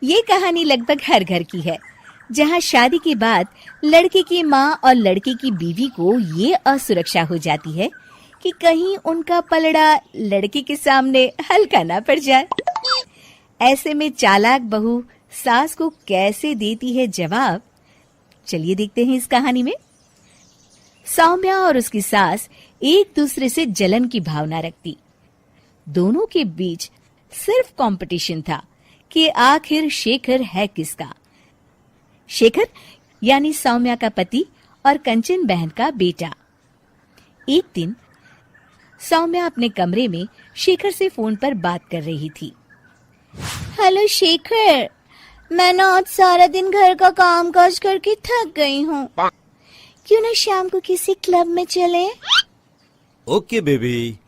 ये कहानी लगभग हर घर की है, जहाँ शादी के बाद लड़के की माँ और लड़के की बीवी को ये असुरक्षा हो जाती है कि कहीं उनका पलड़ा लड़के के सामने हल्का ना पड़ जाए। ऐसे में चालाक बहू सास को कैसे देती है जवाब, चलिए देखते हैं इस कहानी में। सौम्या और उसकी सास एक दूसरे से जलन की भावना रखती। दोनों के बीच सिर्फ कंपटीशन था कि आखिर शेखर है किसका। शेखर यानी सौम्या का पति और कंचन बहन का बेटा। एक दिन सौम्या अपने कमरे में शेखर से फोन पर बात कर रही थी। हेलो शेखर, मैं ना आज सारा दिन घर का काम काज करके थक गई हूँ। क्यों ना शाम को किसी क्लब में चले? Okay baby.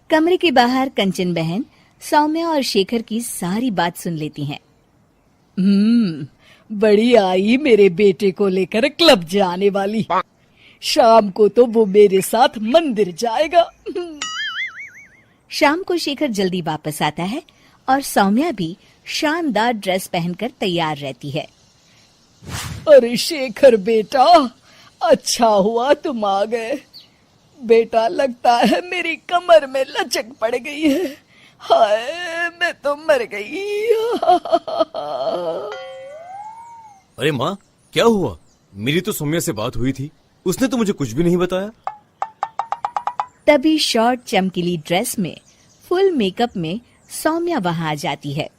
कमरे के बाहर कंचन बहन सौम्या और शेखर की सारी बात सुन लेती हैं। बड़ी आई मेरे बेटे को लेकर क्लब जाने वाली। शाम को तो वो मेरे साथ मंदिर जाएगा। शाम को शेखर जल्दी वापस आता है और सौम्या भी शानदार ड्रेस पहनकर तैयार रहती है। अरे शेखर बेटा, अच्छा हुआ तुम आ गए। बेटा लगता है मेरी कमर में लचक पड़ गई है। हाय, मैं तो मर गई। अरे माँ, क्या हुआ? मेरी तो सौम्या से बात हुई थी, उसने तो मुझे कुछ भी नहीं बताया। तभी शॉर्ट चमकीली ड्रेस में फुल मेकअप में सौम्या वहां आ जाती है।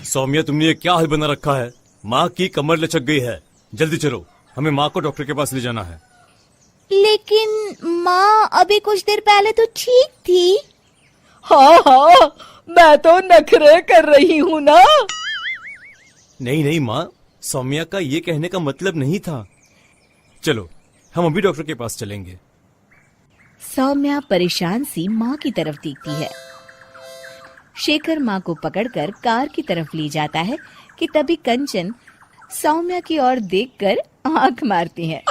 सौम्या, तुमने ये क्या हाल बना रखा है? माँ की कमर लचक गई है। जल्दी चलो, हमें माँ को डॉक्टर के पास ले जाना है। लेकिन माँ अभी कुछ देर पहले तो ठीक थी। हाँ, मैं तो नखरे कर रही हूँ ना। नहीं माँ, सौम्या का ये कहने का मतलब नहीं था। चलो, हम अभी डॉक्टर के पास चलेंगे। सौम्या परेशान सी माँ की तरफ देखती है। शेखर माँ को पकड़कर कार की तरफ ले जाता है कि तभी कंचन सौम्या की ओर देखकर आंख मारती है।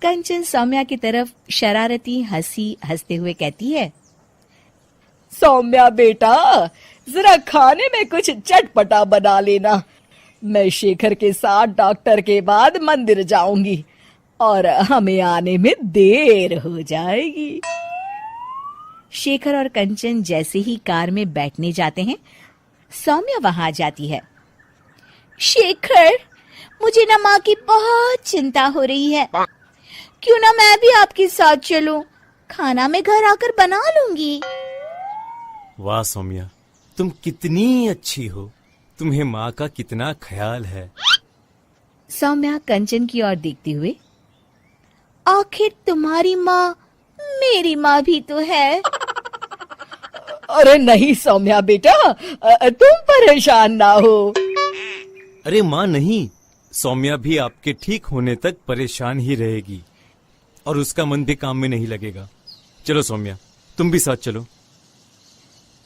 कंचन सौम्या की तरफ शरारती हंसी हंसते हुए कहती है, सौम्या बेटा, जरा खाने में कुछ चटपटा बना लेना। मैं शेखर के साथ डॉक्टर के बाद मंदिर जाऊंगी और हमें आने में देर हो जाएगी। शेखर और कंचन जैसे ही कार में बैठने जाते हैं, सौम्या वहां आ जाती है। शेखर, मुझे ना माँ की बहुत चिंता हो रही है। क्यों ना मैं भी आपके साथ चलूं? खाना मैं घर आकर बना लूंगी। वाह सौम्या, तुम कितनी अच्छी हो। तुम्हें माँ का कितना ख्याल है। सौम्या कंचन की ओर देखते हुए, आखिर तुम्हारी माँ मेरी माँ भी तो है। अरे नहीं सौम्या बेटा, तुम परेशान ना हो। अरे माँ नहीं, सौम्या भी आपके ठीक होने तक परेशान ही रहेगी और उसका मन भी काम में नहीं लगेगा। चलो सौम्या, तुम भी साथ चलो।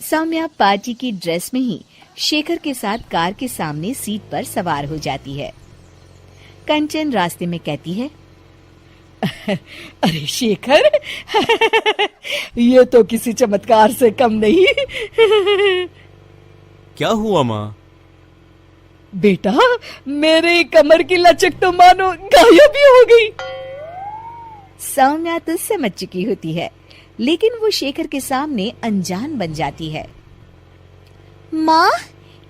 सौम्या पार्टी की ड्रेस में ही शेखर के साथ कार के सामने सीट पर सवार हो जाती है। कंचन रास्ते में कहती है, अरे शेखर, ये तो किसी चमत्कार से कम नहीं। क्या हुआ माँ? बेटा, मेरे कमर की लचक तो मानो गायब ही हो गई। सौम्या तो समझ चुकी होती है, लेकिन वो शेखर के सामने अनजान बन जाती है। माँ,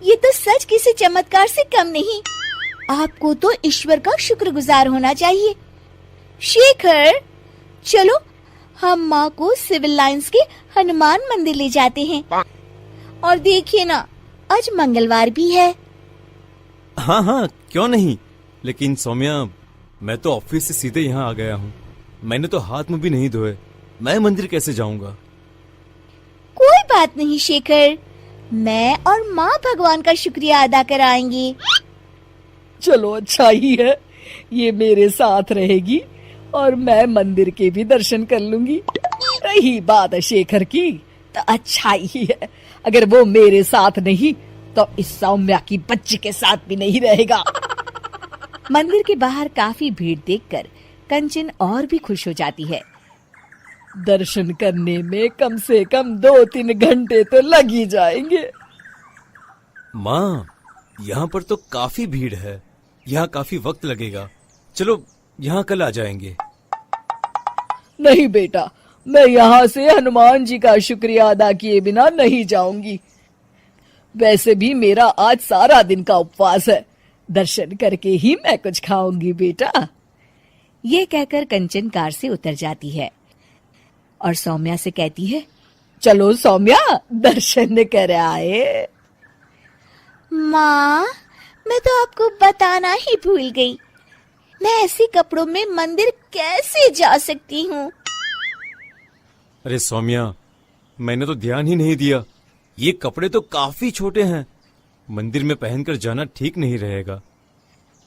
ये तो सच किसी चमत्कार से कम नहीं। आपको तो ईश्वर का शुक्रगुजार होना चाहिए। शेखर, चलो हम माँ को सिविल लाइंस के हनुमान मंदिर ले जाते हैं। और देखिए ना, आज मंगलवार भी है। हाँ, क्यों नहीं। लेकिन सौम्या, मैं तो ऑफिस से सीधे यहाँ आ गया हूँ। मैंने तो हाथ मुंह भी नहीं धोए। मैं मंदिर कैसे जाऊंगा? कोई बात नहीं शेखर, मैं और माँ भगवान का शुक्रिया अदा कर आएंगे। चलो अच्छा ही है, ये मेरे साथ रहेगी और मैं मंदिर के भी दर्शन कर लूंगी। रही बात शेखर की, तो अच्छा ही है। अगर वो मेरे साथ नहीं तो इस सौम्या की बच्ची के साथ भी नहीं रहेगा। मंदिर के बाहर काफी भीड़ देखकर कंचन और भी खुश हो जाती है। दर्शन करने में कम से कम 2-3 घंटे तो लग ही जाएंगे। माँ, यहाँ पर तो काफी भीड़ है, यहाँ काफी वक्त लगेगा। चलो यहाँ कल आ जाएंगे। नहीं बेटा, मैं यहाँ से हनुमान जी का शुक्रिया अदा किए बिना नहीं जाऊंगी। वैसे भी मेरा आज सारा दिन का उपवास है, दर्शन करके ही मैं कुछ खाऊंगी बेटा। ये कहकर कंचन कार से उतर जाती है और सौम्या से कहती है, चलो सौम्या, दर्शन कर आए। माँ, मैं तो आपको बताना ही भूल गई, मैं ऐसे कपड़ों में मंदिर कैसे जा सकती हूँ? अरे सौम्या, मैंने तो ध्यान ही नहीं दिया। ये कपड़े तो काफी छोटे हैं, मंदिर में पहनकर जाना ठीक नहीं रहेगा।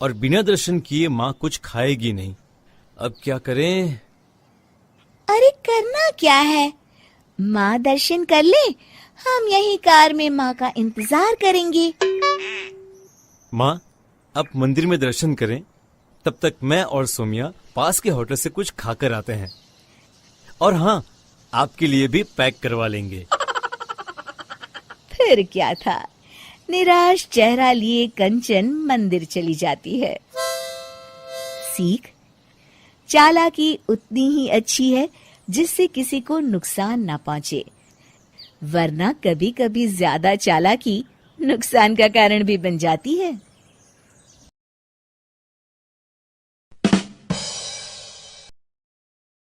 और बिना दर्शन किए माँ कुछ खाएगी नहीं। अब क्या करें? अरे करना क्या है, माँ दर्शन कर ले, हम यही कार में माँ का इंतजार करेंगे। माँ, आप मंदिर में दर्शन करें, तब तक मैं और सौम्या पास के होटल से कुछ खाकर आते हैं। और हाँ, आपके लिए भी पैक करवा लेंगे। फिर क्या था, निराश चेहरा लिए कंचन मंदिर चली जाती है। सीख, चालाकी उतनी ही अच्छी है जिससे किसी को नुकसान ना पहुंचे, वरना कभी कभी ज्यादा चालाकी नुकसान का कारण भी बन जाती है।